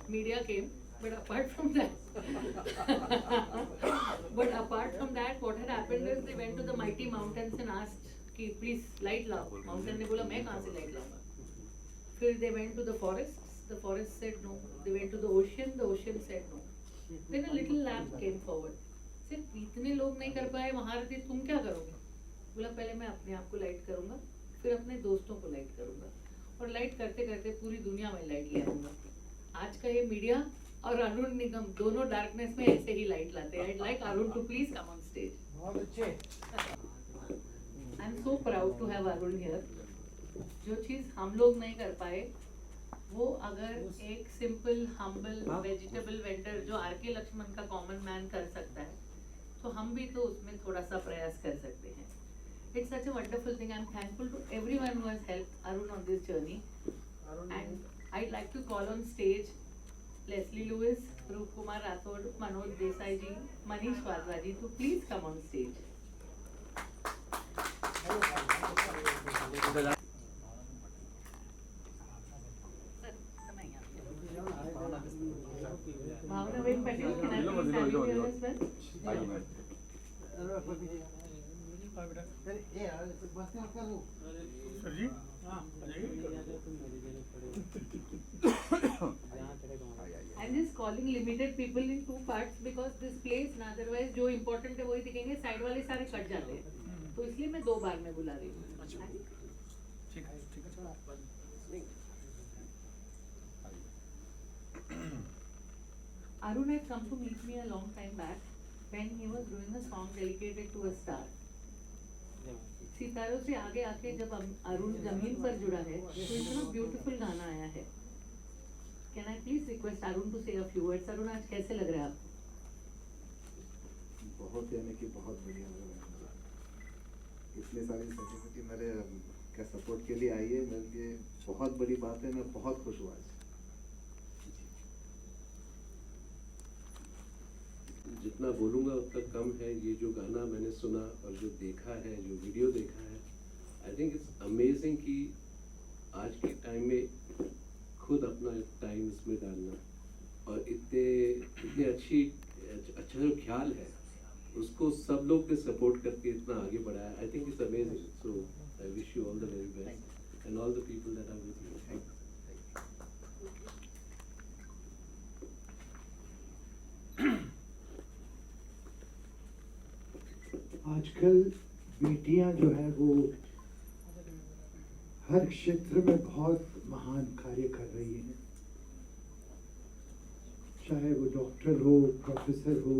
media came, but apart from that, what had happened is they went to the mighty mountains and asked कि please light लाओ. Mountain ने बोला मैं कहाँ से light लाऊंगा. फिर they went to the forests. The forest said no. They went to the ocean. The ocean said no. Then a little lamp came forward. सिर्फ इतने लोग नहीं कर पाए महारथी, तुम क्या करोगे? बोला पहले मैं अपने आप को लाइट करूंगा, फिर अपने दोस्तों को लाइट करूंगा, और लाइट करते करते पूरी दुनिया में लाइट ले आऊंगा. आज का ये मीडिया और अरुण निगम दोनों डार्कनेस में ऐसे ही लाइट लाते हैं. I'd like Arun to please come on stage. बहुत अच्छे. I'm so proud to have Arun here. जो चीज़ हम लोग नहीं कर पाए वो अगर एक सिंपल हम्बल वेजिटेबल वेंडर जो आर के लक्ष्मण का कॉमन मैन कर सकता है, तो हम भी तो उसमें थोड़ा सा प्रयास कर सकते हैं. It's such a wonderful thing. I'm thankful to everyone who has helped Arun on this journey. And I'd like to call on stage Leslie Lewis, Roop Kumar Rathod, Manoj Desai ji, Manish Wadhwa ji to please come on stage. Bhavna Bain Patel, can I please have you here as well? Sir ji I'm just calling limited people in two parts because this place ना otherwise जो important है वही दिखेंगे, side वाले सारे cut जाते हैं, तो इसलिए मैं 2 बार में बुला रही हूँ. ठीक है. Arun had come to meet me a long time back when he was doing a song dedicated to a star. सितारों से आगे आके जब अरुण जमीन पर जुड़ा है तो इतना ब्यूटीफुल गाना आया है. Can I please request Arun to say a few words? Arun, आज कैसे लग रहा है आपको? बहुत यानी कि बहुत बढ़िया लग रहा है मुझे. इतनी सारी सर्टिफिकेट मेरे क्या सपोर्ट के लिए आई है, मेरे लिए बहुत बड़ी बात है. मैं बहुत खुश हुआ आज. जितना बोलूँगा उतना कम है. ये जो गाना मैंने सुना और जो देखा है, जो वीडियो देखा है, आई थिंक इट्स अमेजिंग कि आज के टाइम में खुद अपना टाइम इसमें डालना और इतने अच्छा जो ख्याल है उसको सब लोग ने सपोर्ट करके इतना आगे बढ़ाया. I think it's amazing. So I wish you all the very best and all the people that are with you. Thank you. आजकल बेटियां जो है वो हर क्षेत्र में बहुत महान कार्य कर रही हैं. चाहे वो डॉक्टर हो, प्रोफेसर हो,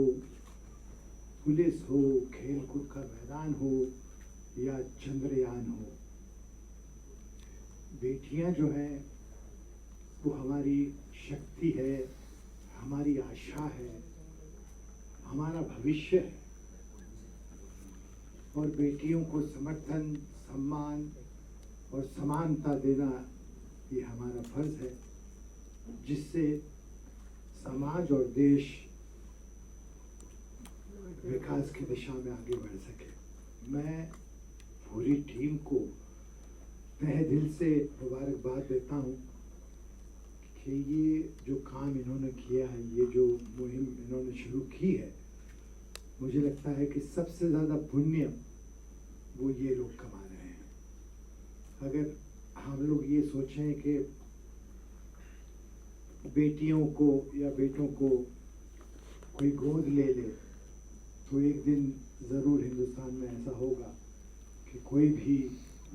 पुलिस हो, खेल कूद का मैदान हो या चंद्रयान हो. बेटियां जो हैं वो हमारी शक्ति है, हमारी आशा है, हमारा भविष्य है. और बेटियों को समर्थन, सम्मान और समानता देना ये हमारा फर्ज है, जिससे समाज और देश विकास की दिशा में आगे बढ़ सके. मैं पूरी टीम को तहे दिल से मुबारकबाद देता हूँ कि ये जो काम इन्होंने किया है, ये जो मुहिम इन्होंने शुरू की है, मुझे लगता है कि सबसे ज़्यादा पुण्य वो ये लोग कमा रहे हैं. अगर हम लोग ये सोचें कि बेटियों को या बेटों को कोई गोद ले ले, तो एक दिन ज़रूर हिंदुस्तान में ऐसा होगा कि कोई भी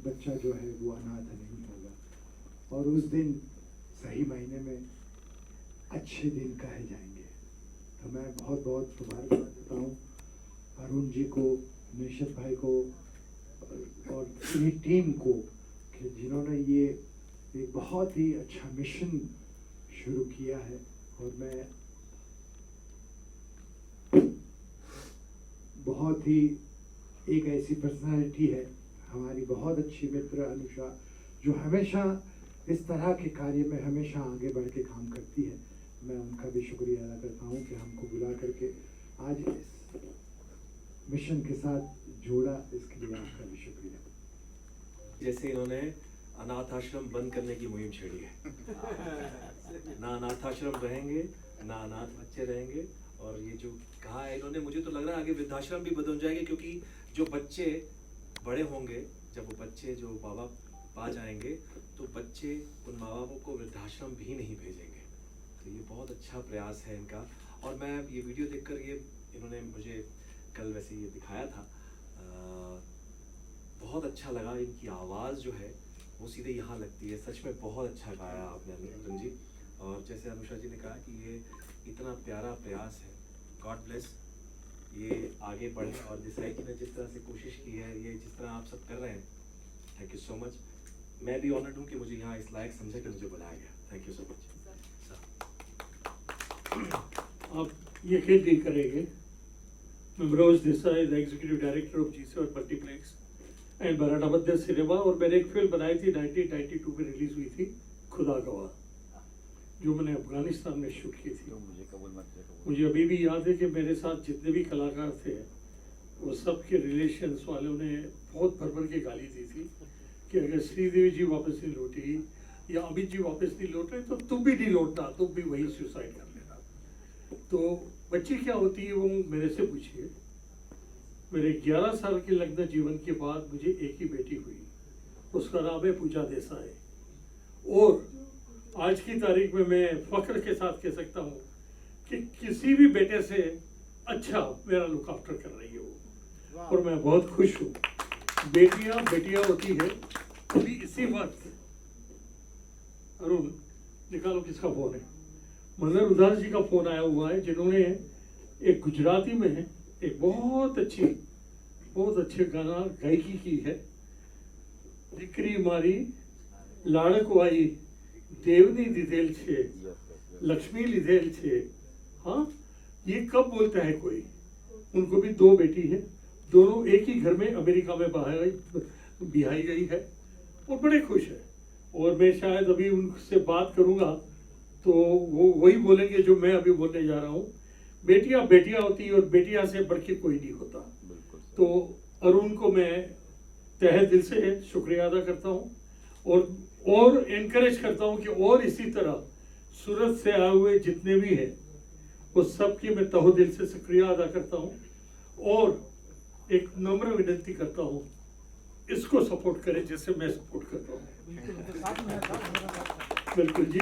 बच्चा जो है वो अनाथ नहीं होगा. और उस दिन सही मायने में अच्छे दिन कहे जाएंगे. तो मैं बहुत बहुत मुबारकबाद देता हूँ अरुण जी को, निशित भाई को और पूरी टीम को कि जिन्होंने ये एक बहुत ही अच्छा मिशन शुरू किया है. और मैं बहुत ही एक ऐसी पर्सनालिटी है हमारी बहुत अच्छी मित्र अनुषा, जो हमेशा इस तरह के कार्य में हमेशा आगे बढ़ के काम करती है. मैं उनका भी शुक्रिया अदा करता हूँ कि हमको बुला करके आज इस मिशन के साथ जोड़ा, इसके लिए आपका भी शुक्रिया. जैसे इन्होंने अनाथ आश्रम बंद करने की मुहिम छेड़ी है। ना अनाथ आश्रम रहेंगे, ना अनाथ बच्चे रहेंगे। और ये जो कहा है इन्होंने, मुझे तो लग रहा है आगे वृद्धाश्रम भी बदल जाएंगे, क्योंकि जो बच्चे बड़े होंगे, जब वो बच्चे जो माँ बाप पा जाएंगे, तो बच्चे उन माँ बापों को वृद्धाश्रम भी नहीं भेजेंगे। तो ये बहुत अच्छा प्रयास है इनका। और मैं ये वीडियो देखकर, ये इन्होंने मुझे कल वैसे ये दिखाया था, बहुत अच्छा लगा। इनकी आवाज़ जो है वो सीधे यहाँ लगती है। सच में बहुत अच्छा गाया आपने अनुराग जी। और जैसे अनुषा जी ने कहा कि ये इतना प्यारा प्रयास है, गॉड ब्लेस, ये आगे बढ़े। और दिसाई जी ने जिस तरह से कोशिश की है, ये जिस तरह आप सब कर रहे हैं, थैंक यू सो मच। मैं भी ऑनर्ड हूँ कि मुझे यहाँ इस लायक समझे कि मुझे बुलाया गया। Thank you so much. आप यकीन नहीं करेंगे, Manoj Desai, the executive director of G seven multiplex and बराड़ा मध्य सिनेमा, और मैंने एक फिल्म बनाई थी 1992 में रिलीज हुई थी, खुदा गवाह, जो मैंने अफगानिस्तान में शूट की थी। मुझे अभी भी याद है कि मेरे साथ जितने भी कलाकार थे, वो सब के रिलेशंस वालों ने बहुत भर के गाली दी थी कि अगर श्रीदेवी जी वापस नहीं लौटी या अमित जी वापस नहीं लौट रहे, तो तुम भी नहीं लौटना, तुम भी वही सुसाइड कर लेना। तो बच्ची क्या होती है वो मेरे से पूछिए। मेरे 11 साल के लग्न जीवन के बाद मुझे एक ही बेटी हुई, उसका नाम है पूजा देसाई। और आज की तारीख में मैं फख्र के साथ कह सकता हूँ कि किसी भी बेटे से अच्छा मेरा लुक आफ्टर कर रही है वो, और मैं बहुत खुश हूँ। बेटियां बेटियां होती है। अभी इसी वक्त अरुण निकालो किसका फोन है, मनर उदास जी का फोन आया हुआ है, जिन्होंने एक गुजराती में एक बहुत अच्छे गाना गायकी की है। दिकरी मारी लाड़को आई देवनी दिधेल छे लक्ष्मी लिधेल छे। हाँ, ये कब बोलता है कोई? उनको भी 2 बेटी है, दोनों एक ही घर में अमेरिका में बिहाई गई है और बड़े खुश है। और मैं शायद अभी उनसे बात करूंगा तो वो वही बोलेंगे जो मैं अभी बोलने जा रहा हूँ। बेटियां बेटियां होती है और बेटियां से बढ़ के कोई नहीं होता। तो अरुण को मैं तहे दिल से शुक्रिया अदा करता हूँ और एनकरेज करता हूँ कि और इसी तरह सूरत से आए हुए जितने भी हैं वो सबकी मैं तहे दिल से शुक्रिया अदा करता हूँ और एक नम्र विनती करता हूँ, इसको सपोर्ट करें जैसे मैं सपोर्ट करता हूँ। बिल्कुल जी।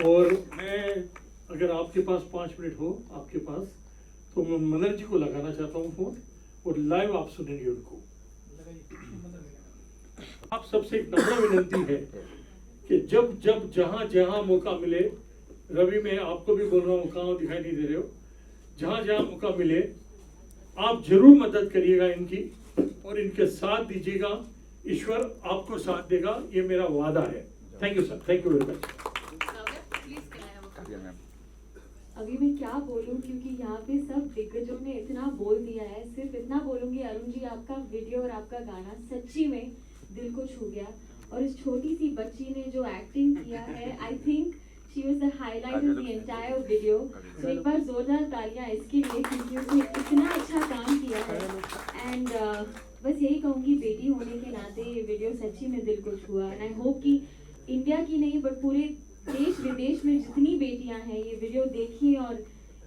और मैं, अगर आपके पास 5 मिनट हो आपके पास, तो मैं मनर जी को लगाना चाहता हूँ फोन और लाइव आप सुनेंगे उनको। आप सबसे एक नम्र विनती है कि जब जब जहाँ जहाँ मौका मिले, रवि मैं आपको भी बोल रहा हूँ, कहाँ दिखाई नहीं दे रहे हो, जहाँ जहाँ मौका मिले आप जरूर मदद करिएगा इनकी और इनके साथ दीजिएगा। ईश्वर आपको साथ देगा, ये मेरा वादा है। Thank you sir, thank you very much. अभी मैं क्या बोलूं, क्योंकि यहाँ पे सब दिग्गजों ने इतना बोल दिया है। सिर्फ इतना बोलूंगी, अरुण जी आपका वीडियो और आपका गाना सच्ची में दिल को छू गया। और इस छोटी सी बच्ची ने जो एक्टिंग किया है, I think she was the highlight in the entire video. तो एक बार जोरदार तालियां इसके लिए, क्योंकि उसने इतना अच्छा काम किया है। एंड बस यही कहूँगी, बेटी होने के नाते ये वीडियो सच्ची में दिल को छुआ। एंड आई होप कि इंडिया की नहीं बट पूरे देश विदेश में जितनी बेटियां हैं ये वीडियो देखिए और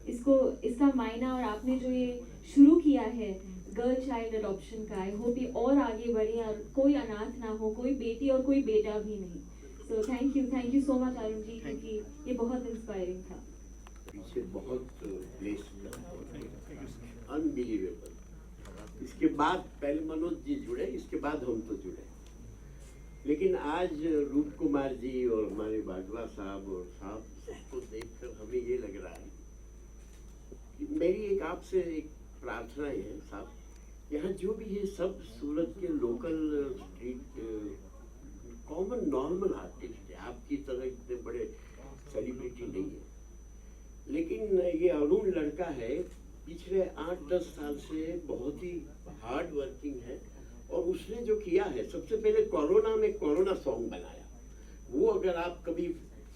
इसका मायना, और आपने जो ये शुरू किया है गर्ल चाइल्ड अडॉप्शन का, आई होप ये और आगे बढ़े और कोई अनाथ ना हो, कोई बेटी और कोई बेटा भी नहीं। So thank you so much Arun ji, क्योंकि ये बहुत इंस्पायरिंग था। पीछे बहुत अनबिलीवेबल। इसके बाद पहले मनोज जी जुड़े, इसके बाद हम तो जुड़े, लेकिन आज रूप कुमार जी और हमारे बाजवा साहब और साहब सबको देखकर हमें ये लग रहा है कि मेरी एक आपसे एक प्रार्थना है साहब, यहाँ जो भी है सब सूरत के local street common normal artist है, आपकी तरह इतने बड़े सेलिब्रिटी नहीं है, लेकिन ये अरुण लड़का है, पिछले 8-10 साल से बहुत ही हार्ड वर्किंग है। और उसने जो किया है, सबसे पहले कोरोना में कोरोना सॉन्ग बनाया, वो अगर आप कभी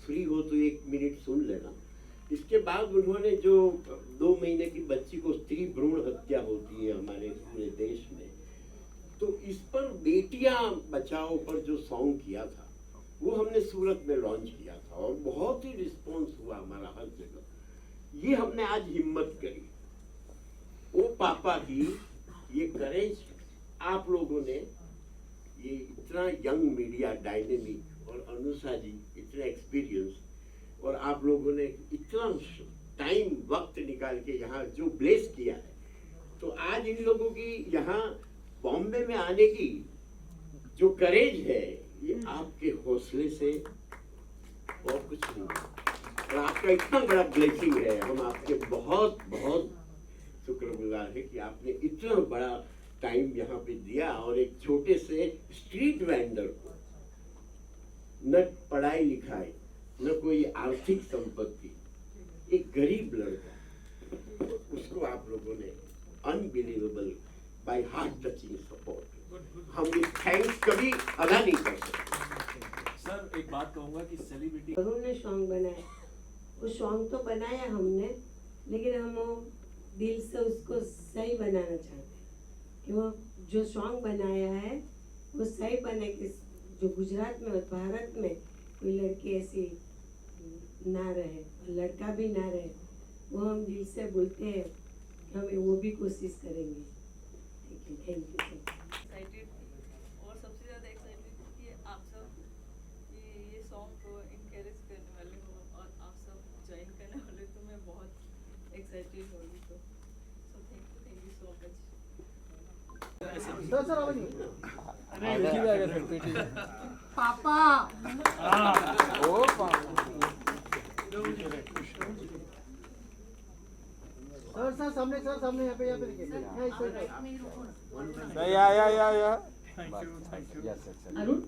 फ्री हो तो 1 मिनट सुन लेना। इसके बाद उन्होंने जो 2 महीने की बच्ची को स्त्री भ्रूण हत्या होती है हमारे पूरे देश में, तो इस पर बेटियां बचाओ पर जो सॉन्ग किया था वो हमने सूरत में लॉन्च किया था और बहुत ही रिस्पॉन्स हुआ हमारा हर जगह। ये हमने आज हिम्मत करी, वो पापा की ये करेज, आप लोगों ने ये इतना यंग मीडिया डायनेमिक और अनुषा जी इतना एक्सपीरियंस, और आप लोगों ने इतना टाइम वक्त निकाल के यहाँ जो ब्लेस किया है, तो आज इन लोगों की यहाँ बॉम्बे में आने की जो करेज है, ये आपके हौसले से और कुछ नहीं, और आपका इतना बड़ा ब्लेसिंग है। हम आपके बहुत बहुत शुक्रगुजार है कि आपने इतना बड़ा टाइम यहाँ पे दिया, और एक छोटे से स्ट्रीट वेंडर को न पढ़ाई लिखाई न कोई आर्थिक संपत्ति, एक गरीब लड़का, उसको आप लोगों ने unbelievable by heart touching support, हम ये थैंक्स कभी अदा नहीं कर सकते। सर एक बात कहूंगा कि सेलिब्रिटी अरुण ने सॉन्ग बनाया, वो सॉन्ग तो बनाया हमने, लेकिन हम वो दिल से उसको सही बनाना चाहते हैं कि वो जो सॉन्ग बनाया है वो सही बने, कि जो गुजरात में और भारत में कोई लड़की ऐसी ना रहे और लड़का भी ना रहे, वो हम दिल से बोलते हैं कि हम वो भी कोशिश करेंगे। थैंक यू एक्साइटेड थी, और सबसे ज़्यादा एक्साइटेड थी कि आप सब ये सॉन्ग को इनकरेज करने वाले हो और आप सब ज्वाइन करने वाले, तो मैं बहुत एक्साइटेड हो रही। तो थैंक यू सो मच। पापा सर सामने यहाँ पे देखिए। Arun,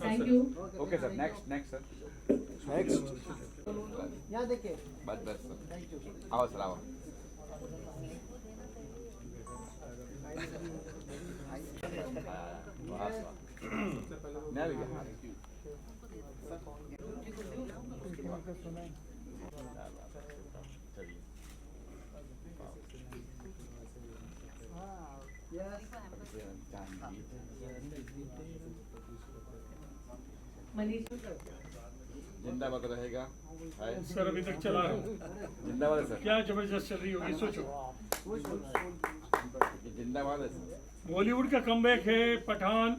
thank you. Okay sir, next sir, यहाँ देखिए। बस सर, आओ सर, आओ। मैं भी गया। मनीष जिंदाबाद रहेगा। सर अभी तक चला रहा हूँ, जिंदाबाद है सर। क्या जबरदस्त चल रही होगी सोचो। जिंदाबाद है सर। बॉलीवुड का कमबैक है पठान,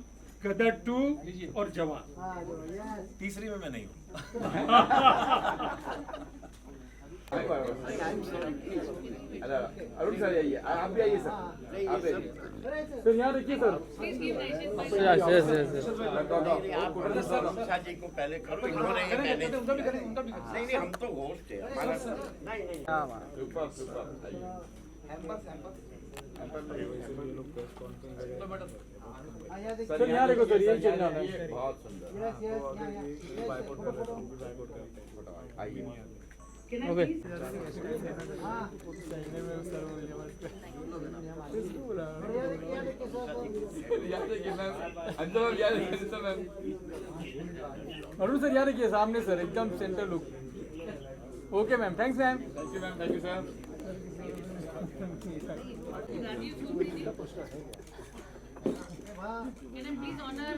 गदर 2 और जवान। तीसरी में मैं नहीं हूँ। अरुण सर आइए, आप भी आइए सर, आप भी आइए सर। यहाँ देखिए सर। सर अनुषा जी को पहले करो, इन्होंने ये मैनेज नहीं, हम तो होस्ट है हमारा। सर यहाँ देखो सर, ये बहुत सुंदर। आइए। Can I please? Arun sir यार देखिए सामने सर, एकदम centre look. Okay ma'am, thanks ma'am. Thank you ma'am, thank you sir.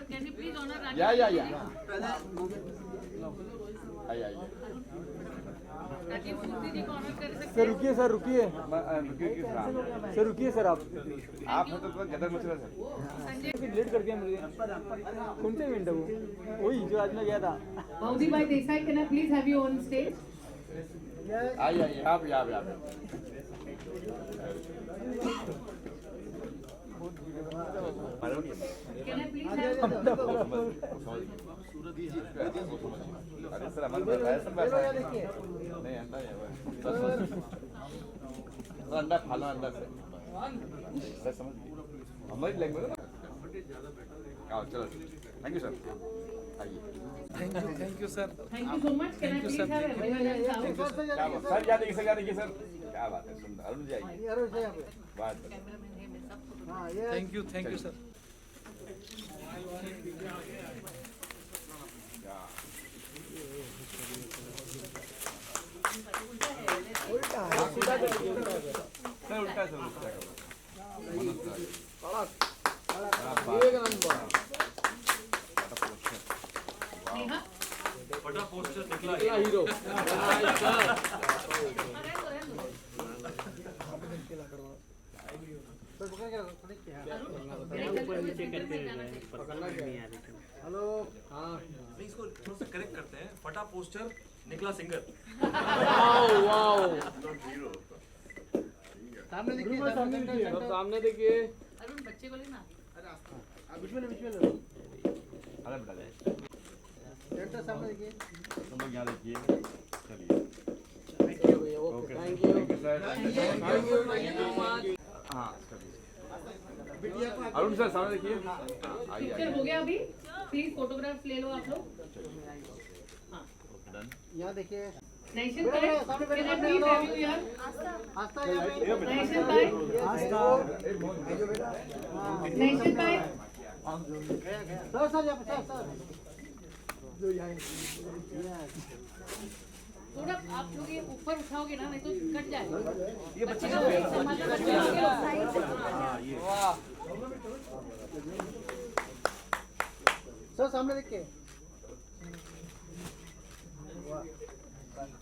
Can you please honor Rajesh? या आइए। राजीव मूर्ति जी को ऑनर कर सकते सर रुकिए सर, रुकिए सर, रुकिए सर, आप तो गदर मचला सर। संजय लेट कर दिया मुझे। कौन से इवेंट है वो? वही जो आज मैं गया था। Baudi bhai Desai, can I please have you on stage? आइए आप। Can I please have अरे सर हमारे नहीं अंडा खा लो, अंडा से समझ हमारी लैंग्वेज ना। चलो, थैंक यू सर, आइए। Thank you sir. Thank you so much. Can I please have everyone else out? क्या बात सर, क्या देखिए सर, क्या बात है, सुंदर। अरुण जी आइए। बात थैंक यू सर। उल्टा सर, उल्टा फटा पोस्टर निकला हीरो हेलो हाँ नहीं, इसको थोड़ा सा करेक्ट करते हैं, फटा पोस्टर निकला सिंगर। सामने देखिए सामने देखिए अरुण बच्चे को लेना बीच में अरे बेटा जाए सेंटर सामने देखिए तुम लोग यहाँ देखिए चलिए ओके थैंक यू हाँ अरुण सर सामने देखिए आइए पिक्चर हो गया अभी प्लीज फोटोग्राफ ले लो आप लोग यहाँ देखिए नैशन भाई can I please have you here? आस्था यहाँ पे नैशन भाई नैशन भाई सर सर यहाँ पे सर थोड़ा आप लोग ये ऊपर उठाओगे ना नहीं तो कट जाएगा ये बच्चे का वेट संभालना बच्चे वाह सर सामने देखिए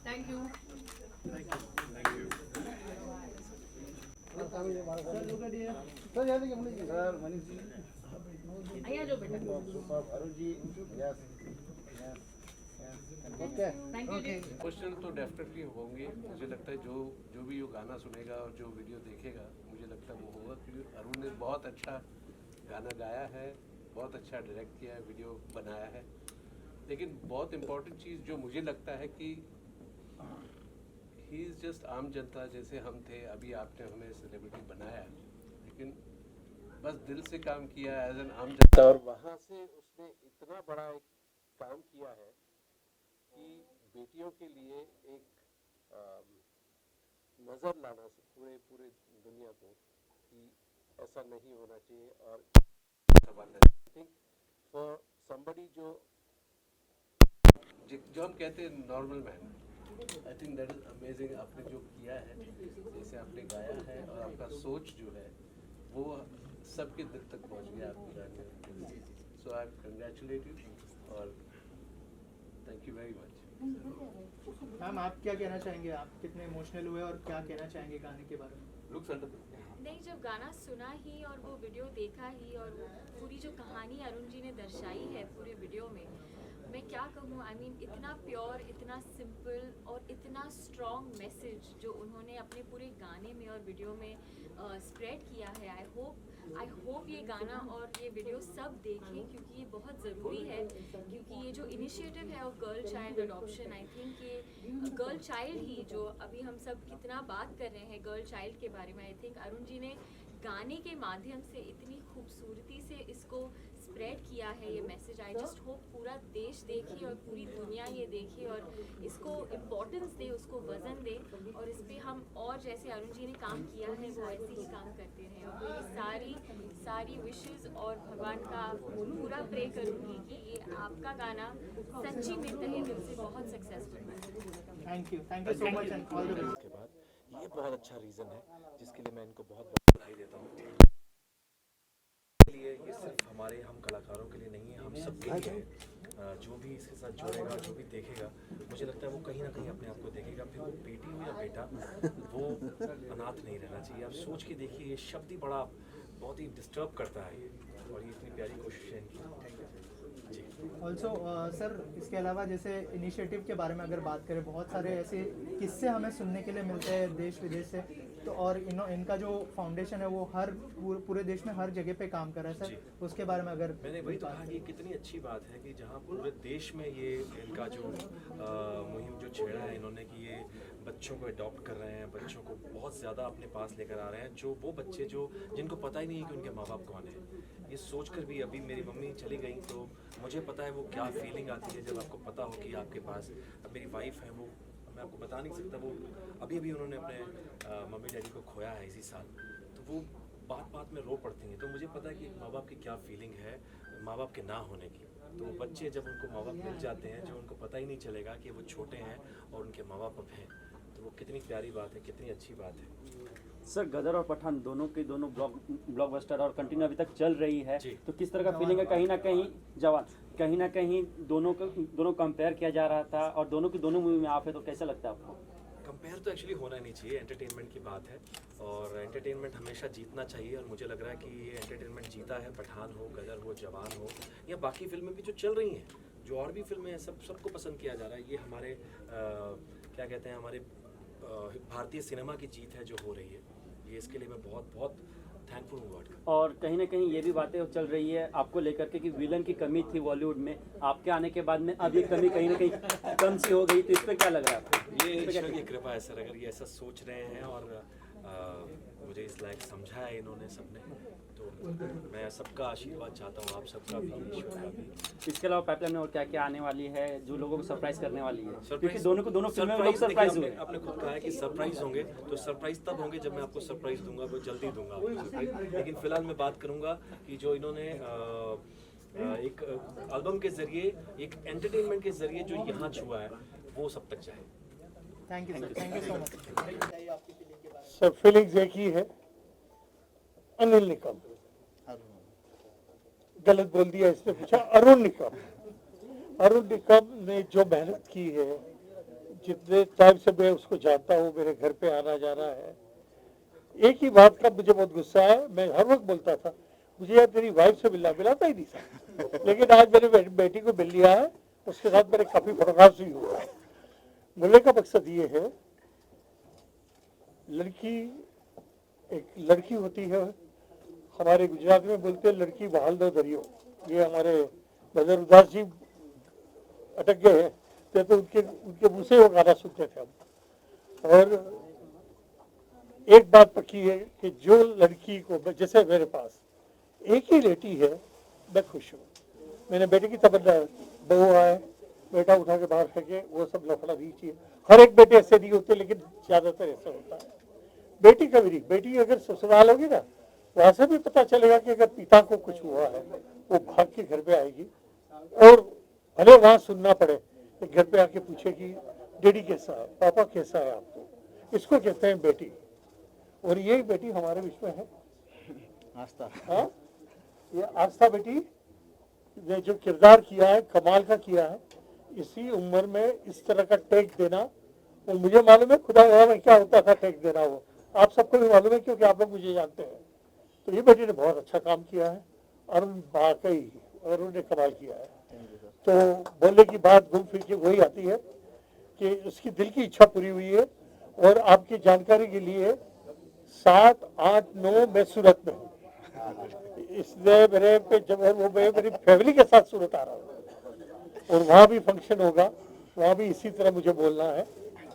थैंक यू सर यहाँ देखिए मनीष जी सर मनीष जी आइए जो बेटा Arun ji yes okay thank you जी क्वेश्चन तो डेफिनेटली होंगे। मुझे लगता है जो भी ये गाना सुनेगा और जो वीडियो देखेगा मुझे लगता है वो होगा, क्योंकि अरुण ने बहुत अच्छा गाना गाया है, बहुत अच्छा डायरेक्ट किया है, वीडियो बनाया है। लेकिन बहुत इम्पोर्टेंट चीज़ जो मुझे लगता है कि ही इज़ जस्ट आम जनता जैसे हम थे। अभी आपने हमें सेलिब्रिटी बनाया लेकिन बस दिल से काम किया एज एन आम जनता, और वहाँ से उसने इतना बड़ा एक काम किया है कि बेटियों के लिए एक नज़र लाना से पूरे दुनिया को कि ऐसा नहीं होना चाहिए और फॉर समबडी जो हम कहते हैं normal man, I think that is amazing. आपने जो किया है, जैसे आपने गाया है और आपका सोच जो है वो सबके दिल तक पहुंच गया आपके गाने। सो आई कंग्रेचुलेट यू और thank you very much. Ma'am आप क्या कहना चाहेंगे, आप कितने इमोशनल हुए और क्या कहना चाहेंगे गाने के बारे में? नहीं, जब गाना सुना ही और वो वीडियो देखा ही और वो पूरी जो कहानी अरुण जी ने दर्शाई है पूरे वीडियो में, मैं क्या कहूँ, आई मीन इतना प्योर, इतना सिंपल और इतना स्ट्रॉन्ग मैसेज जो उन्होंने अपने पूरे गाने में और वीडियो में स्प्रेड किया है। आई होप ये गाना और ये वीडियो सब देखें क्योंकि ये बहुत ज़रूरी है, क्योंकि ये जो इनिशिएटिव है of girl child adoption, I think ये गर्ल चाइल्ड ही जो अभी हम सब कितना बात कर रहे हैं गर्ल चाइल्ड के बारे में, आई थिंक अरुण जी ने गाने के माध्यम से इतनी खूबसूरती से इसको स्प्रेड किया है ये मैसेज। आई जस्ट होप पूरा देश देखे और पूरी दुनिया ये देखे और इसको इम्पोर्टेंस दे, उसको वजन दे और इस पे हम और जैसे अरुण जी ने काम किया है वो ऐसे ही काम करते रहें। और मेरी सारी विशेस और भगवान का पूरा प्रे करूँगी कि ये आपका गाना सच्ची में तहे दिल से बहुत सक्सेसफुल है। Thank you so much and all the best. के बाद ये बहुत अच्छा रीज़न है जिसके लिए मैं इनको बहुत बधाई देता हूँ। लिए ये सिर्फ हमारे हम कलाकारों के लिए नहीं है, हम सब के लिए है। जो भी इसके साथ जुड़ेगा, जो भी देखेगा, मुझे लगता है वो कहीं ना कहीं अपने आप को देखेगा। फिर वो बेटी हो या बेटा, वो अनाथ नहीं रहना चाहिए। आप सोच के देखिए, ये शब्द ही बड़ा बहुत ही डिस्टर्ब करता है और ये इतनी प्यारी कोशिश है इनकी। जी ऑल्सो सर, इसके अलावा जैसे इनिशिएटिव के बारे में अगर बात करें, बहुत सारे ऐसे किस्से हमें सुनने के लिए मिलते हैं देश विदेश से, तो और इनका जो फाउंडेशन है वो हर पूरे देश में हर जगह पे काम कर रहा है सर, उसके बारे में अगर मैंने वही तो कहा कि कितनी अच्छी बात है कि जहाँ पूरे देश में ये इनका जो मुहिम जो छेड़ा है इन्होंने कि ये बच्चों को अडॉप्ट कर रहे हैं, बच्चों को बहुत ज़्यादा अपने पास लेकर आ रहे हैं, जो वो बच्चे जिनको पता ही नहीं है कि उनके माँ बाप कौन है। ये सोचकर भी अभी मेरी मम्मी चली गई तो मुझे पता है वो क्या फीलिंग आती है जब आपको पता हो कि आपके पास अब मेरी वाइफ है, वो मैं आपको बता नहीं सकता, वो अभी उन्होंने अपने मम्मी डैडी को खोया है इसी साल, तो वो बात में रो पड़ती हैं। तो मुझे पता है कि माँ बाप की क्या फीलिंग है माँ बाप के ना होने की। तो वो बच्चे जब उनको माँ बाप मिल जाते हैं, जो उनको पता ही नहीं चलेगा कि वो छोटे हैं और उनके माँ बाप अब हैं, तो वो कितनी प्यारी बात है, कितनी अच्छी बात है। सर गदर और पठान दोनों के दोनों ब्लॉकबस्टर और कंटिन्यू अभी तक चल रही है, तो किस तरह का फीलिंग है? कहीं ना कहीं दोनों कंपेयर किया जा रहा था और दोनों की दोनों मूवी में आप है, तो कैसा लगता है आपको? कंपेयर तो एक्चुअली होना नहीं चाहिए, एंटरटेनमेंट की बात है और एंटरटेनमेंट हमेशा जीतना चाहिए और मुझे लग रहा है कि ये एंटरटेनमेंट जीता है। पठान हो, गदर हो, जवान हो या बाकी फिल्में भी जो चल रही हैं, जो और भी फिल्में हैं, सबको पसंद किया जा रहा है। ये हमारे क्या कहते हैं, हमारे भारतीय सिनेमा की जीत है जो हो रही है। ये इसके लिए मैं बहुत बहुत थैंकफुल हूँ गॉड का। और कहीं ना कहीं ये भी बातें चल रही है आपको लेकर के कि विलन की कमी थी बॉलीवुड में, आपके आने के बाद में अब ये कमी कहीं ना कहीं कम सी हो गई, तो इस पर क्या लग रहा है आपको? ये ईश्वर की कृपा है सर, अगर ये ऐसा सोच रहे हैं और मुझे इस लायक समझा है इन्होंने सबने, तो मैं सबका आशीर्वाद चाहता हूँ, आप सबका भी, ईश्वर का भी। इसके अलावा पाइपलाइन में और क्या क्या आने वाली है जो लोगों को सरप्राइज करने वाली है? क्योंकि सरप्राइज, दोनों फिल्में में लोग सरप्राइज हुए। आपने खुद कहा है कि सरप्राइज होंगे, तो सरप्राइज तब होंगे जब मैं आपको सरप्राइज दूंगा, वो जल्दी दूंगा आपको सरप्राइज। लेकिन फिलहाल मैं बात करूंगा कि जो इन्होंने एक एल्बम के जरिए, एक एंटरटेनमेंट के जरिए जो यहाँ छुआ है, वो सब तक चाहे। Thank you so much. सब फीलिंग्स एक ही है। अनिल निकम, गलत बोल दिया, इसने पूछा अरुण निकम ने जो मेहनत की है, जितने टाइम से मैं उसको जानता हूँ, मेरे घर पे आना जाना है। एक ही बात का मुझे बहुत गुस्सा है, मैं हर वक्त बोलता था मुझे यार तेरी वाइफ से मिलाता ही नहीं था, लेकिन आज मेरे बेटी को मिल लिया है, उसके साथ मेरे काफी फोटोग्राफ्स भी हुआ है। बोलने का मकसद ये है, एक लड़की होती है, हमारे गुजरात में बोलते हैं लड़की बहाल दो दरियो। ये हमारे बदर उदास जी अटक गए हैं, तो उनके मुंह से वो गाना सुनते थे हम। और एक बात पक्की है कि जो लड़की को, जैसे मेरे पास एक ही बेटी है, मैं खुश हूँ। मैंने बेटे की तमन्ना, बहू आए, बेटा उठा के बाहर फेंके, वो सब लफड़ा नहीं चाहिए। हर एक बेटे ऐसे नहीं होते, लेकिन ज्यादातर ऐसा होता है। बेटी कभी नहीं, बेटी अगर ससुराल होगी ना, वहां से भी पता चलेगा कि अगर पिता को कुछ हुआ है, वो भाग के घर पे आएगी और भले वहां सुनना पड़े, तो घर पे आके पूछेगी डैडी कैसा है, पापा कैसा है आपको। इसको कहते हैं बेटी। और ये बेटी हमारे बीच में है, आस्था। हाँ, ये आस्था बेटी ने जो किरदार किया है, कमाल का किया है। इसी उम्र में इस तरह का टेक देना, और मुझे मालूम है खुदा में क्या होता था टेक देना, वो आप सबको भी मालूम है क्योंकि आप लोग मुझे जानते हैं। तो ये बेटी ने बहुत अच्छा काम किया है, और उन्होंने कमाल किया है। तो बोलने की बात घूम फिर के वही आती है कि उसकी दिल की इच्छा पूरी हुई है। और आपकी जानकारी के लिए 7, 8, 9 मैं सूरत में हूँ, इसलिए मेरे पे जब वो मेरी फैमिली के साथ सूरत आ रहा हूँ, और वहाँ भी फंक्शन होगा, वहाँ भी इसी तरह मुझे बोलना है।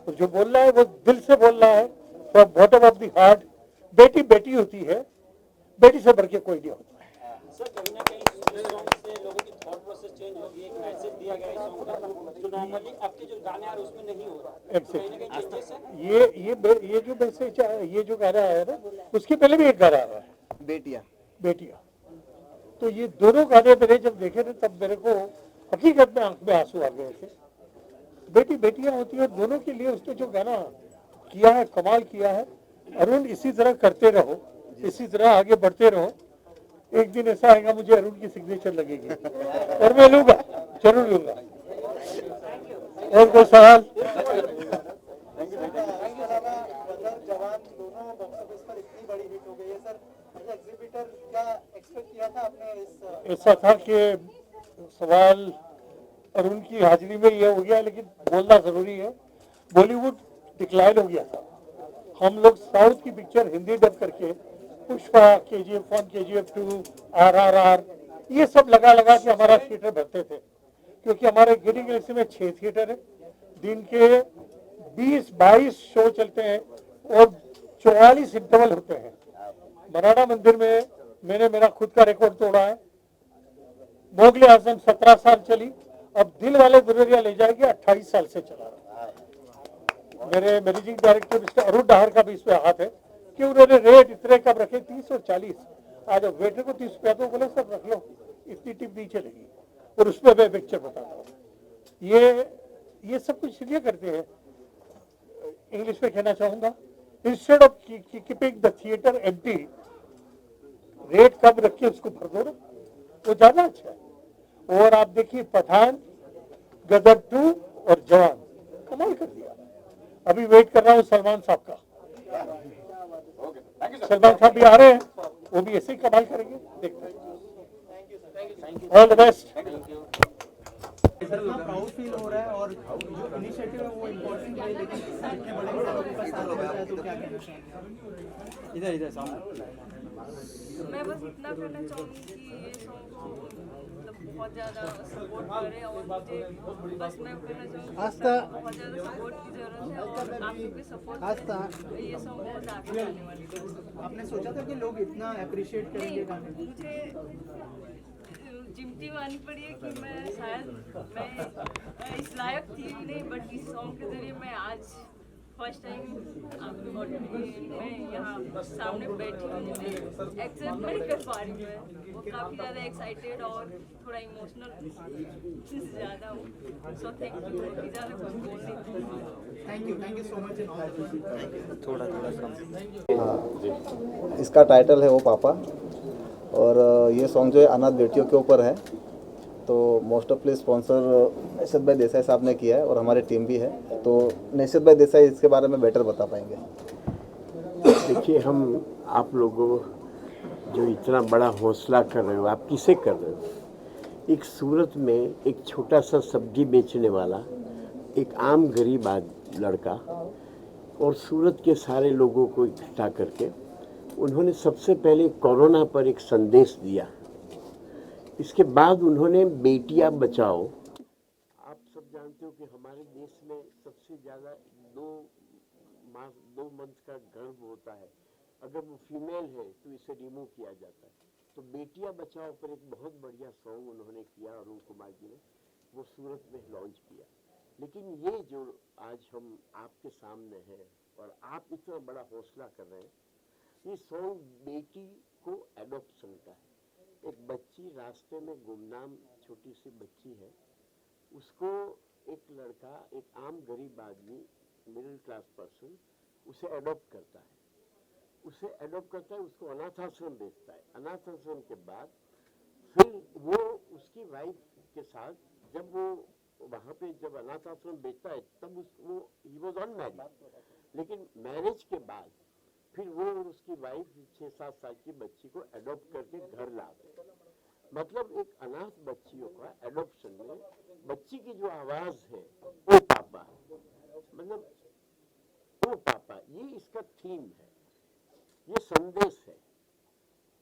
और जो बोलना है वो दिल से बोलना है, from bottom of the heart. बेटी बेटी होती है, बेटी से बढ़ के कोई नहीं होता। सर कहीं ना कहीं सॉन्ग से लोगों की थॉट प्रोसेस चेंज होगी, एक मैसेज दिया गया है सॉन्ग का, जो नॉर्मली आपके जो गाने आ रहे हैं उसमें नहीं हो रहा। कहीं ना कहीं चेंजेस है। ये जो मैसेज, ये जो गाना आया ना, उसके पहले भी एक गाना आया है, बेटिया। तो ये दोनों गाने मैंने जब देखे थे, तब मेरे को हकीकत में आंख में आंसू आ गए थे। बेटी बेटियां होती है, दोनों के लिए उसने जो गाना किया है, कमाल किया है। अरुण इसी तरह करते रहो, इसी तरह आगे बढ़ते रहो। एक दिन ऐसा आएगा मुझे अरुण की सिग्नेचर लगेगी और मैं लूंगा, जरूर लूंगा। और कोई सवाल? जवान दोनों बॉक्स ऑफिस पर इतनी बड़ी हिट हो गई है सर, एग्जीबिटर क्या एक्सपेक्ट किया था आपने? ऐसा था कि सवाल अरुण की हाजिरी में ये हो गया, लेकिन बोलना जरूरी है। बॉलीवुड डिक्लाइन हो गया था। हम लोग साउथ की पिक्चर हिंदी डब करके पुष्पा, KGF 1, KGF 2, RRR, ये सब लगा के हमारा थिएटर भरते थे, क्योंकि हमारे गिरी गैलेक्सी में 6 थिएटर है। दिन के 20-22 शो चलते हैं और 44 इंटरवल होते हैं। मराठा मंदिर में मैंने मेरा खुद का रिकॉर्ड तोड़ा है। मोगले आजम 17 साल चली, अब दिल वाले दुल्हनिया ले जाएगी 28 साल से चला रहा है। मेरे मैनेजिंग डायरेक्टर मिस्टर अरुण डाहर का भी इसमें हाथ है कि उन्होंने रेट इतने कम रखे, 30 और 40। आज वेटर को 30 रुपया तो बोले सर रख लो, इतनी टिप नहीं चलेगी। और उसमें मैं पिक्चर बताता हूँ। ये सब कुछ इसलिए करते हैं। इंग्लिश में कहना चाहूंगा, instead of keeping the theatre empty, rate कम रख के उसको भर दो ना, वो ज्यादा अच्छा है। और आप देखिए पठान, गदर 2 और जवान कमाल कर दिया। अभी वेट कर रहा हूँ सलमान साहब का। सलमान साहब भी आ रहे हैं, वो भी ऐसे ही कमाल करेंगे, देखते हैं। All the best. इतना प्राउड फील हो रहा है और जो इनिशिएटिव है वो इम्पोर्टेंट है, लेकिन इतने बड़े बड़े लोगों का साथ मिलता है तो क्या कहना चाहेंगे? इधर सामने मैं बस इतना कहना चाहूँगी कि ये सॉन्ग को मतलब बहुत ज़्यादा सपोर्ट करें और मुझे बस मैं कहना चाहूँगी बहुत ज़्यादा सपोर्ट की ज़रूरत है और आप लोग के सपोर्ट से ये सॉन्ग बहुत आगे जाने वाली है। आपने सोचा था कि लोग इतना अप्रिशिएट करेंगे गाने? मुझे चिमटी माननी पड़ी है कि मैं शायद मैं इस लायक थी भी नहीं, बट इस सॉन्ग के ज़रिए मैं आज फर्स्ट टाइम मैं यहाँ सामने बैठी हूँ, मुझे एक्सेप्ट नहीं कर पा रही मैं, वो काफ़ी ज़्यादा एक्साइटेड और थोड़ा इमोशनल ज़्यादा हूँ। सो थैंक यू, ज़्यादा कुछ बोल नहीं। Thank you so much in all. थोड़ा कम। इसका टाइटल है ओ पापा, और ये सॉन्ग जो है अनाथ बेटियों के ऊपर है। तो मोस्ट ऑफ स्पॉन्सर नैशद भाई देसाई साहब ने किया है और हमारी टीम भी है। तो नैशद भाई देसाई इसके बारे में बेटर बता पाएंगे। देखिए, हम आप लोगों जो इतना बड़ा हौसला कर रहे हो, आप किसे कर रहे हो? एक सूरत में एक छोटा सा सब्जी बेचने वाला, एक आम गरीब लड़का, और सूरत के सारे लोगों को इकट्ठा करके उन्होंने सबसे पहले कोरोना पर एक संदेश दिया। इसके बाद उन्होंने बेटियां बचाओ। आप सब जानते हो कि हमारे देश में सबसे ज़्यादा 2 मंथ का गर्भ होता है, अगर वो फीमेल है तो इसे रिमूव किया जाता है। तो बेटियां बचाओ पर एक बहुत बढ़िया सॉन्ग उन्होंने किया, अरुण कुमार जी ने, वो सूरत में लॉन्च किया। लेकिन ये जो आज हम आपके सामने हैं और आप इतना बड़ा हौसला कर रहे हैं, ये सॉन्ग बेटी को एडॉप्शन का है। एक बच्ची रास्ते में गुमनाम छोटी सी बच्ची है, उसको एक लड़का, एक आम गरीब आदमी, मिडिल क्लास पर्सन उसे एडॉप्ट करता है, उसको अनाथ आश्रम भेजता है। अनाथ आश्रम के बाद फिर वो उसकी वाइफ के साथ, जब वो वहाँ पे जब अनाथ आश्रम भेजता है तब वो ही वॉज अनमैरिड, लेकिन मैरिज के बाद फिर वो और उसकी वाइफ 6-7 साल की बच्ची को एडॉप्ट करके घर लाते। मतलब एक अनाथ बच्चियों का एडॉप्शन में बच्ची की जो आवाज है ओ पापा, मतलब ओ पापा, ये इसका थीम है, ये संदेश है।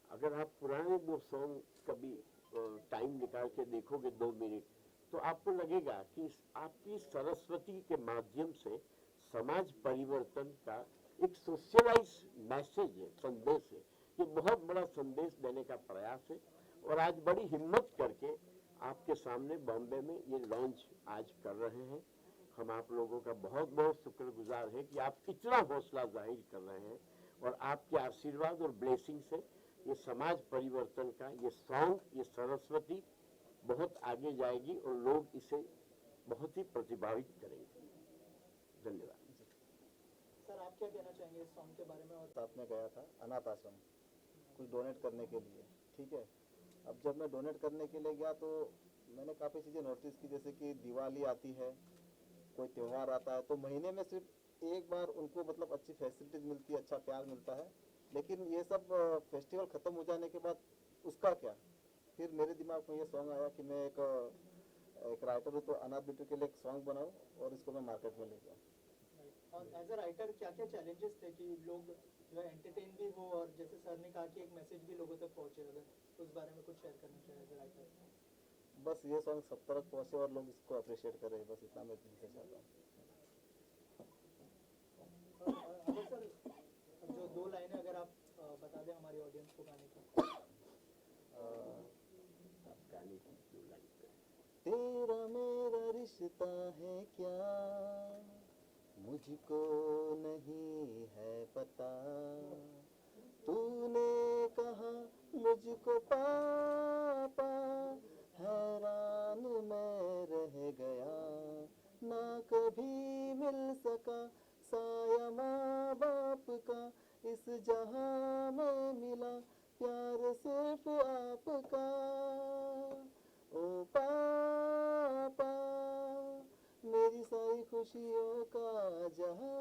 अगर आप पुराने 2 सॉन्ग कभी टाइम निकाल के देखोगे 2 मिनट, तो आपको लगेगा कि आपकी सरस्वती के माध्यम से समाज परिवर्तन का एक सोशलाइज मैसेज है, संदेश है। ये बहुत बड़ा संदेश देने का प्रयास है और आज बड़ी हिम्मत करके आपके सामने बॉम्बे में ये लॉन्च आज कर रहे हैं। हम आप लोगों का बहुत बहुत शुक्रगुजार है कि आप इतना हौसला जाहिर कर रहे हैं और आपके आशीर्वाद और ब्लेसिंग से ये समाज परिवर्तन का ये सॉन्ग, ये सरस्वती बहुत आगे जाएगी और लोग इसे बहुत ही प्रतिभावित करेंगे। धन्यवाद। सर, आप क्या कहना चाहेंगे इस सॉन्ग के बारे में? और साथ में गया था अनाथ आश्रम कुछ डोनेट करने के लिए, ठीक है। अब जब मैं डोनेट करने के लिए गया तो मैंने काफ़ी चीज़ें नोटिस की, जैसे कि दिवाली आती है, कोई त्यौहार आता है, तो महीने में सिर्फ एक बार उनको मतलब अच्छी फैसिलिटीज मिलती है, अच्छा प्यार मिलता है। लेकिन ये सब फेस्टिवल ख़त्म हो जाने के बाद उसका क्या? फिर मेरे दिमाग में ये सॉन्ग आया कि मैं एक राइटर हूँ, तो अनाथ बेटियों के लिए एक सॉन्ग बनाऊँ और इसको मैं मार्केट में ले जाऊँ। और एज अ राइटर क्या क्या चैलेंजेस थे कि लोग जो है एंटरटेन भी हो और जैसे सर ने कहा कि एक मैसेज भी लोगों तक पहुंचे, अगर उस बारे में कुछ शेयर करना चाहिए एज अ राइटर? बस ये सॉन्ग सब तक पहुँचे और लोग इसको अप्रिशिएट करें, बस इतना मैं दिल से चाहता हूँ। अगर सर जो 2 लाइनें अगर आप बता दें हमारी ऑडियंस को गाने की। तेरा मेरा रिश्ता है क्या, मुझको नहीं है पता, तूने कहा मुझको पापा, हैरान मैं रह गया, ना कभी मिल सका साया माँ बाप का इस जहां में मिला, प्यार सिर्फ आपका। ओ पापा मेरी सारी खुशियों का जहां।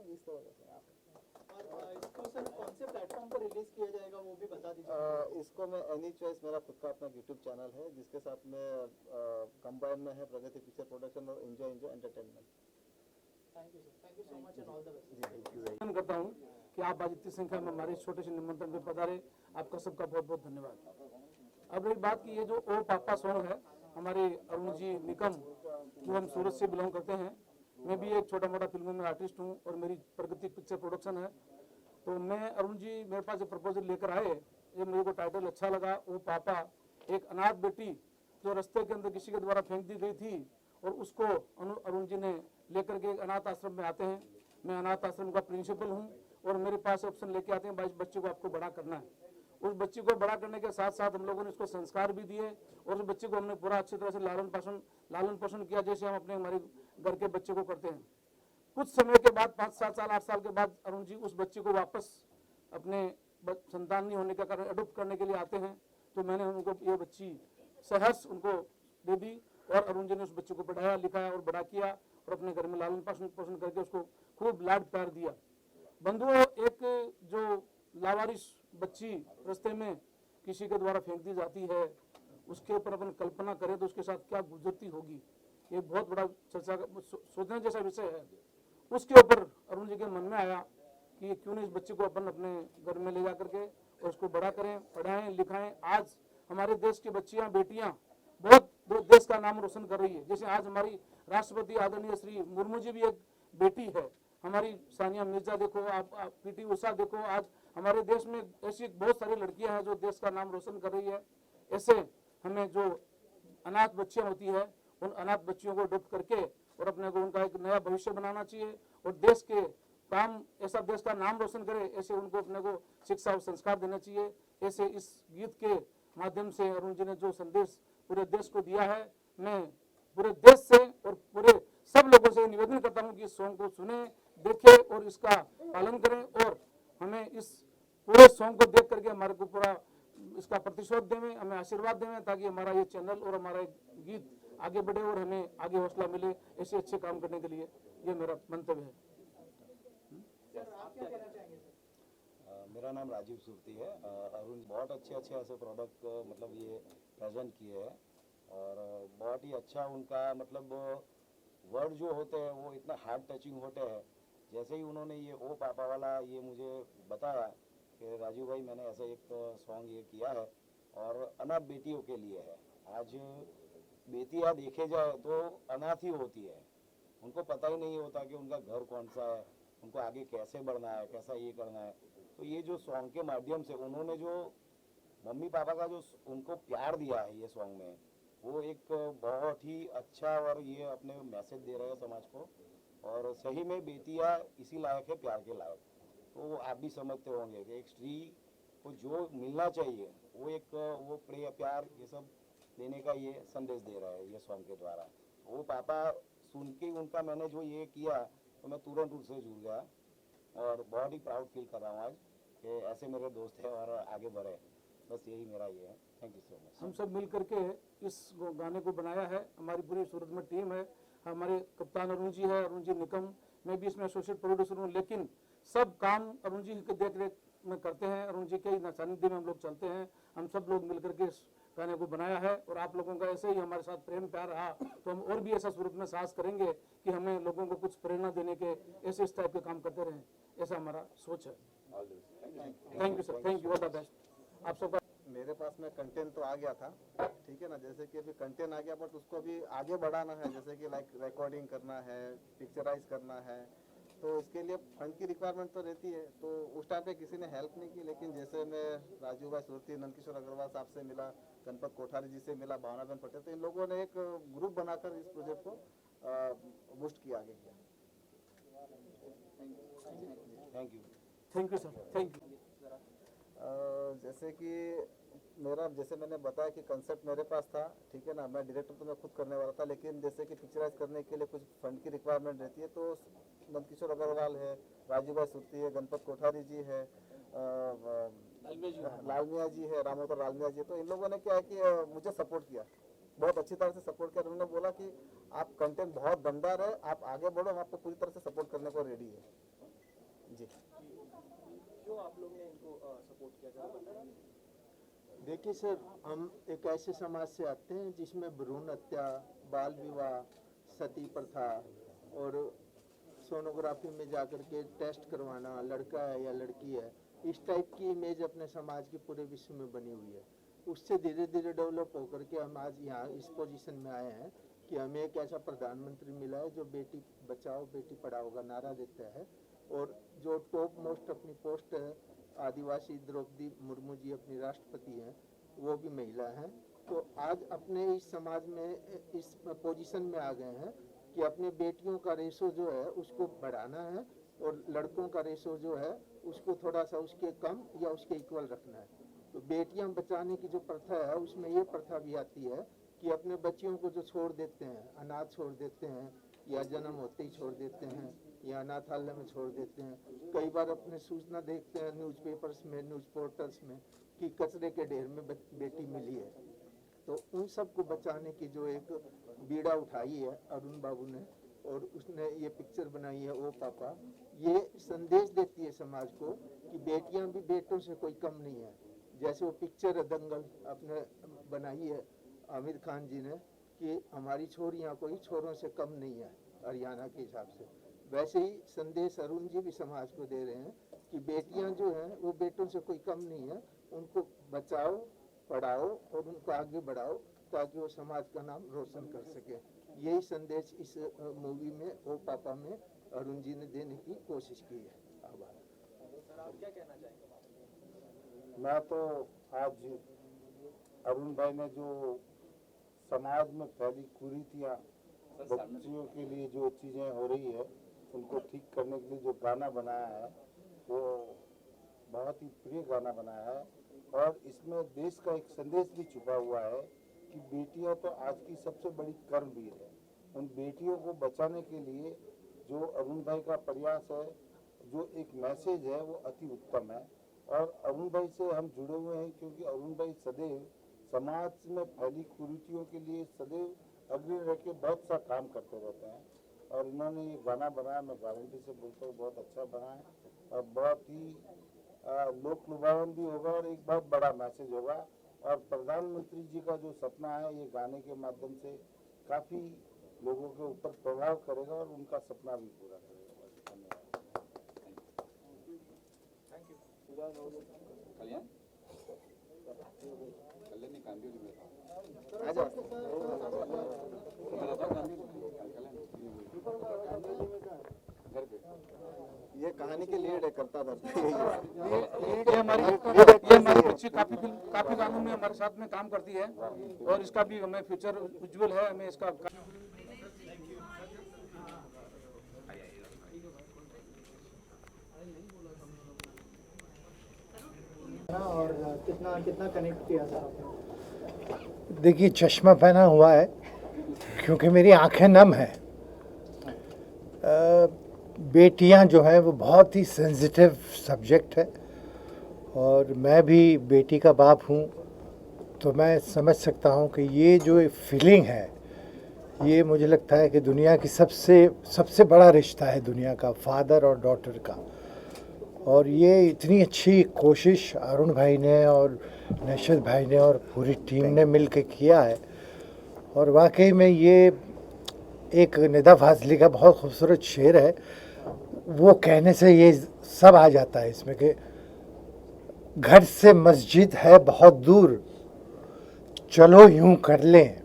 इस तरह से और इसको सर कौन से प्लेटफॉर्म पर रिलीज किया जाएगा वो भी बता दीजिए। इसको मैं एनी चॉइस, मेरा खुद का अपना यूट्यूब चैनल है जिसके साथ में कंबाइन में है प्रगति पिक्चर प्रोडक्शन और enjoy entertainment. Thank you sir, thank you so much and all the best. मैं करता हूँ कि आप आज इतनी संख्या में हमारे छोटे से निमंत्रण पे पधारे, आपका सबका बहुत बहुत धन्यवाद। अब एक बात की, ये जो ओ पापा सॉन्ग है हमारे अरुण जी निकम, जो हम सूरत से बिलोंग करते हैं, मैं भी एक छोटा मोटा फिल्मों में आर्टिस्ट हूँ और मेरी प्रगति पिक्चर प्रोडक्शन है। तो मैं अरुण जी मेरे पास एक प्रपोजल लेकर आए, ये मेरे को टाइटल अच्छा लगा, ओ पापा। एक अनाथ बेटी जो रास्ते के अंदर किसी के द्वारा फेंक दी गई थी और उसको अरुण जी ने लेकर के अनाथ आश्रम में आते हैं। मैं अनाथ आश्रम का प्रिंसिपल हूँ और मेरे पास ऑप्शन लेके आते हैं, भाई बच्चे को आपको बड़ा करना है। उस बच्चे को बड़ा करने के साथ साथ हम लोगों ने उसको संस्कार भी दिए और उस बच्चे को हमने पूरा अच्छी तरह से लालन पोषण किया, जैसे हम अपने हमारे घर के बच्चे को करते हैं। कुछ समय के बाद 5, 7 साल 8 साल के बाद अरुण जी उस बच्चे को वापस अपने संतान नहीं होने के कारण अडॉप्ट करने के लिए आते हैं। तो मैंने उनको ये बच्ची सहर्ष उनको दे दी और अरुण जी ने उस बच्चे को पढ़ाया लिखाया और बड़ा किया और अपने घर में लालन पोषण करके उसको खूब लाड प्यार दिया। बंधुओं, एक जो लावारिस बच्ची रास्ते में किसी के द्वारा फेंक दी जाती है, उसके ऊपर अपन कल्पना करें तो उसके साथ क्या गुजरती होगी, ये बहुत बड़ा चर्चा सोचने जैसा विषय है। उसके ऊपर अरुण जी के मन में आया कि क्यों नहीं इस बच्चे को अपन अपने घर में ले जा करके और उसको बड़ा करें, पढ़ाएं लिखाएं। आज हमारे देश की बच्चियां बेटियां बहुत देश का नाम रोशन कर रही है। जैसे आज हमारी राष्ट्रपति आदरणीय श्री मुर्मू जी भी एक बेटी है, हमारी सानिया मिर्जा देखो, आप पीटी उषा देखो। आज हमारे देश में ऐसी बहुत सारी लड़कियां हैं जो देश का नाम रोशन कर रही है। ऐसे हमें जो अनाथ बच्चियां होती है उन अनाथ बच्चियों को अडॉप्ट करके और अपने को उनका एक नया भविष्य बनाना चाहिए और देश के काम ऐसा देश का नाम रोशन करे, ऐसे उनको अपने को शिक्षा और संस्कार देना चाहिए। ऐसे इस गीत के माध्यम से अरुण जी ने जो संदेश पूरे देश को दिया है, मैं पूरे देश से और पूरे सब लोगों से निवेदन करता हूं कि इस सॉन्ग को सुने, देखें और इसका पालन करें और हमें इस पूरे सॉन्ग को देख करके हमारे को पूरा इसका प्रतिशोध देवें, हमें आशीर्वाद देवें, ताकि हमारा ये चैनल और हमारा गीत आगे बढ़े और हमें आगे हौसला मिले ऐसे अच्छे काम करने के लिए। ये मेरा मंतव्य है। मेरा नाम राजीव सुरती है। अरुण बहुत अच्छे ऐसे प्रोडक्ट मतलब ये प्रेजेंट किए हैं और बहुत ही अच्छा उनका मतलब वर्ड जो होते हैं वो इतना हार्ट टचिंग होते हैं। जैसे ही उन्होंने ये ओ पापा वाला ये मुझे बताया कि राजीव भाई मैंने ऐसा एक सॉन्ग ये किया है और अनाथ बेटियों के लिए है। आज बेटियां देखे जाए तो अनाथ ही होती है, उनको पता ही नहीं होता कि उनका घर कौन सा है, उनको आगे कैसे बढ़ना है, कैसा ये करना है। तो ये जो सॉन्ग के माध्यम से उन्होंने जो मम्मी पापा का जो उनको प्यार दिया है ये सॉन्ग में, वो एक बहुत ही अच्छा और ये अपने मैसेज दे रहे हैं समाज को। और सही में बेटियां इसी लायक है, प्यार के लायक। तो आप भी समझते होंगे कि एक स्त्री को जो मिलना चाहिए वो एक वो प्यार ये सब देने का ये संदेश दे रहा है ये सॉन्ग के द्वारा। वो पापा सुन के उनका मैंने जो ये किया तो मैं तुरंत उससे जुड़ गया और बहुत ही प्राउड फील कर रहा हूँ आज कि ऐसे मेरे दोस्त हैं और आगे बढ़े। बस यही मेरा ये है। Thank you so much. हम सब मिल करके इस गाने को बनाया है, हमारी पूरी सूरत में टीम है, हमारे कप्तान अरुण जी है, अरुण जी निकम, मैं भी इसमें एसोसिएट प्रोड्यूसर हूँ, लेकिन सब काम अरुण जी के देख रेख में करते हैं। अरुण जी के सानिध्य में हम लोग चलते हैं। हम सब लोग मिलकर के इस गाने को बनाया है और आप लोगों का ऐसे ही हमारे साथ प्रेम प्यार रहा तो हम और भी ऐसा सूरत में साहस करेंगे कि हमें लोगों को कुछ प्रेरणा देने के ऐसे इस टाइप के काम करते रहें, ऐसा हमारा सोच है। Thank you sir, thank you, all the best. आप सबका मेरे पास में कंटेंट तो आ गया था, ठीक है ना, जैसे कि अभी कंटेंट आ गया बट उसको अभी आगे बढ़ाना है, जैसे कि लाइक रिकॉर्डिंग करना है, पिक्चराइज करना है, तो इसके लिए फंड की रिक्वायरमेंट तो रहती है। तो उस टाइम पे किसी ने हेल्प नहीं की, लेकिन जैसे मैं राजू भाई सुरती, नंदकिशोर अग्रवाल साहब से मिला, गणपत कोठारी जी से मिला, भावनाबेन पटेल, तो इन लोगों ने एक ग्रुप बनाकर इस प्रोजेक्ट को बूस्ट किया आगे किया। Thank you. Thank you sir, thank you. जैसे कि मेरा जैसे मैंने बताया कि कंसेप्ट मेरे पास था, ठीक है ना, मैं डायरेक्टर तो मैं खुद करने वाला था, लेकिन जैसे कि पिक्चराइज करने के लिए कुछ फंड की रिक्वायरमेंट रहती है, तो नंदकिशोर अग्रवाल है, राजू भाई सुरती है, गणपत कोठारी जी है, लालमिया जी है, रामोदर लालमिया जी है, तो इन लोगों ने क्या है कि मुझे सपोर्ट किया, बहुत अच्छी तरह से सपोर्ट किया। उन्होंने बोला कि आप कंटेंट बहुत दमदार है, आप आगे बढ़ो, हम आपको पूरी तरह से सपोर्ट करने को रेडी है जी। क्यों आप लोग ने इनको सपोर्ट किया? देखिए सर, हम एक ऐसे समाज से आते हैं जिसमें भ्रूण हत्या, बाल विवाह, सती प्रथा और सोनोग्राफी में जाकर के टेस्ट करवाना, लड़का है या लड़की है, इस टाइप की इमेज अपने समाज की पूरे विश्व में बनी हुई है। उससे धीरे धीरे डेवलप होकर के हम आज यहाँ इस पोजीशन में आए हैं कि हमें एक ऐसा प्रधानमंत्री मिला है जो बेटी बचाओ बेटी पढ़ाओ का नारा देता है, और जो टॉप मोस्ट अपनी पोस्ट है, आदिवासी द्रौपदी मुर्मू जी अपनी राष्ट्रपति हैं, वो भी महिला हैं। तो आज अपने इस समाज में इस पोजीशन में आ गए हैं कि अपने बेटियों का रेशो जो है उसको बढ़ाना है और लड़कों का रेशो जो है उसको थोड़ा सा उसके कम या उसके इक्वल रखना है। तो बेटियां बचाने की जो प्रथा है उसमें ये प्रथा भी आती है कि अपने बच्चियों को जो छोड़ देते हैं, अनाथ छोड़ देते हैं या जन्म होते ही छोड़ देते हैं या अनाथालय में छोड़ देते हैं। कई बार अपने सूचना देखते हैं न्यूज़पेपर्स में, न्यूज़ पोर्टल्स में कि कचरे के ढेर में बेटी मिली है। तो उन सब को बचाने की जो एक बीड़ा उठाई है अरुण बाबू ने, और उसने ये पिक्चर बनाई है ओ पापा, ये संदेश देती है समाज को कि बेटियां भी बेटों से कोई कम नहीं है। जैसे वो पिक्चर दंगल आपने बनाई है आमिर खान जी ने कि हमारी छोरियां कोई छोरों से कम नहीं है हरियाणा के हिसाब से, वैसे ही संदेश अरुण जी भी समाज को दे रहे हैं कि बेटियां जो हैं वो बेटों से कोई कम नहीं है, उनको बचाओ, पढ़ाओ और उनको आगे बढ़ाओ ताकि वो समाज का नाम रोशन कर सके। यही संदेश इस मूवी में ओ पापा में अरुण जी ने देने की कोशिश की है। आभार। सर आप क्या कहना चाहेंगे? मैं तो आज अरुण भाई ने जो समाज में फैली कुरीतियाँ, बच्चियों के लिए जो चीज़ें हो रही है उनको ठीक करने के लिए जो गाना बनाया है वो बहुत ही प्रिय गाना बनाया है, और इसमें देश का एक संदेश भी छुपा हुआ है कि बेटियां तो आज की सबसे बड़ी कर्मवीर है। उन बेटियों को बचाने के लिए जो अरुण भाई का प्रयास है, जो एक मैसेज है वो अति उत्तम है। और अरुण भाई से हम जुड़े हुए हैं क्योंकि अरुण भाई सदैव समाज में फैली कुरीतियों के लिए सदैव अग्रणी रह के बहुत सा काम करते रहते हैं, और इन्होंने ये गाना बनाया, मैं गारंटी से बोलता हूँ बहुत अच्छा बना है और बहुत ही लोक लुभावन भी होगा और एक बहुत बड़ा मैसेज होगा। और प्रधानमंत्री जी का जो सपना है ये गाने के माध्यम से काफ़ी लोगों के ऊपर प्रभाव करेगा और उनका सपना भी पूरा करेगा। कल्याण कल्याण कांदी ये कहानी के लीड है, करता था ये हमारी बच्ची काफी गानों में हमारे साथ में काम करती है और इसका भी हमें फ्यूचर उज्जवल है। हमें इसका और कितना कनेक्ट किया सर आपने? देखिए, चश्मा पहना हुआ है क्योंकि मेरी आंखें नम हैं। बेटियां जो हैं वो बहुत ही सेंसिटिव सब्जेक्ट है, और मैं भी बेटी का बाप हूँ, तो मैं समझ सकता हूँ कि ये जो फीलिंग है ये मुझे लगता है कि दुनिया की सबसे बड़ा रिश्ता है दुनिया का, फादर और डॉटर का। और ये इतनी अच्छी कोशिश अरुण भाई ने और नशद भाई ने और पूरी टीम ने मिल के किया है, और वाकई में ये एक निदा फाजली का बहुत खूबसूरत शेर है। वो कहने से ये सब आ जाता है इसमें कि घर से मस्जिद है बहुत दूर, चलो यूं कर लें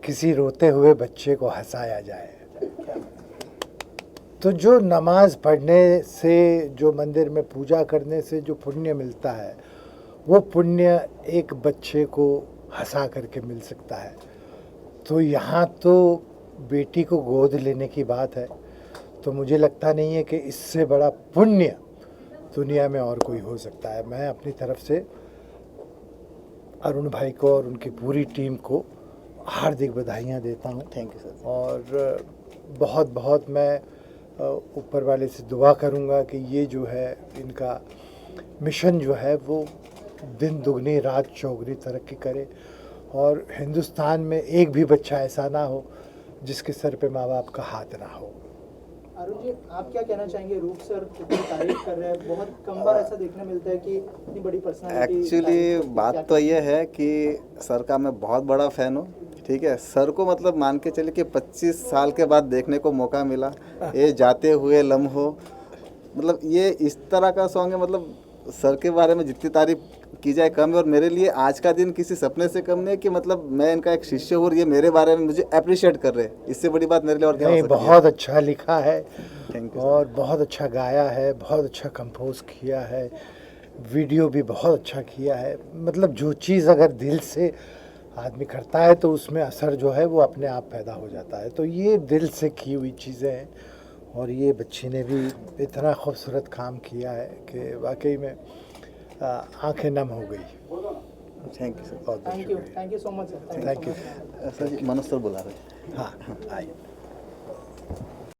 किसी रोते हुए बच्चे को हंसाया जाए। तो जो नमाज पढ़ने से, जो मंदिर में पूजा करने से जो पुण्य मिलता है, वो पुण्य एक बच्चे को हंसा करके मिल सकता है। तो यहाँ तो बेटी को गोद लेने की बात है, तो मुझे लगता नहीं है कि इससे बड़ा पुण्य दुनिया में और कोई हो सकता है। मैं अपनी तरफ से अरुण भाई को और उनकी पूरी टीम को हार्दिक बधाइयाँ देता हूँ। Thank you sir. और बहुत बहुत मैं ऊपर वाले से दुआ करूँगा कि ये जो है इनका मिशन जो है वो दिन दुगनी रात चौगनी तरक्की करे और हिंदुस्तान में एक भी बच्चा ऐसा ना हो जिसके सर पे माँ बाप का हाथ ना हो। अरुण जी, आप क्या कहना चाहेंगे? रूप सर इतनी तारीफ कर रहे हैं, बहुत कम बार ऐसा देखने मिलता है कि इतनी बड़ी पर्सनालिटी। एक्चुअली बात तो ये है कि सर का मैं बहुत बड़ा फ़ैन हूँ, ठीक है। सर को मतलब मान के चलिए कि 25 साल के बाद देखने को मौका मिला, ये जाते हुए लम्हों, मतलब ये इस तरह का सॉन्ग है। मतलब सर के बारे में जितनी तारीफ की जाए कम है, और मेरे लिए आज का दिन किसी सपने से कम नहीं है कि मतलब मैं इनका एक शिष्य हूँ और ये मेरे बारे में मुझे अप्रिशिएट कर रहे हैं। इससे बड़ी बात मेरे लिए और क्या हो सकती है। बहुत अच्छा लिखा है, थैंक यू। और बहुत अच्छा गाया है, बहुत अच्छा कंपोज किया है, वीडियो भी बहुत अच्छा किया है। मतलब जो चीज़ अगर दिल से आदमी करता है तो उसमें असर जो है वो अपने आप पैदा हो जाता है। तो ये दिल से की हुई चीज़ें हैं और ये बच्ची ने भी इतना खूबसूरत काम किया है कि वाकई में आंखें नम हो गई। Thank you sir. बहुत बहुत शुक्रिया। Thank you so much sir. Thank you sir. Manoj sir बुला रहे हैं। हाँ आइए।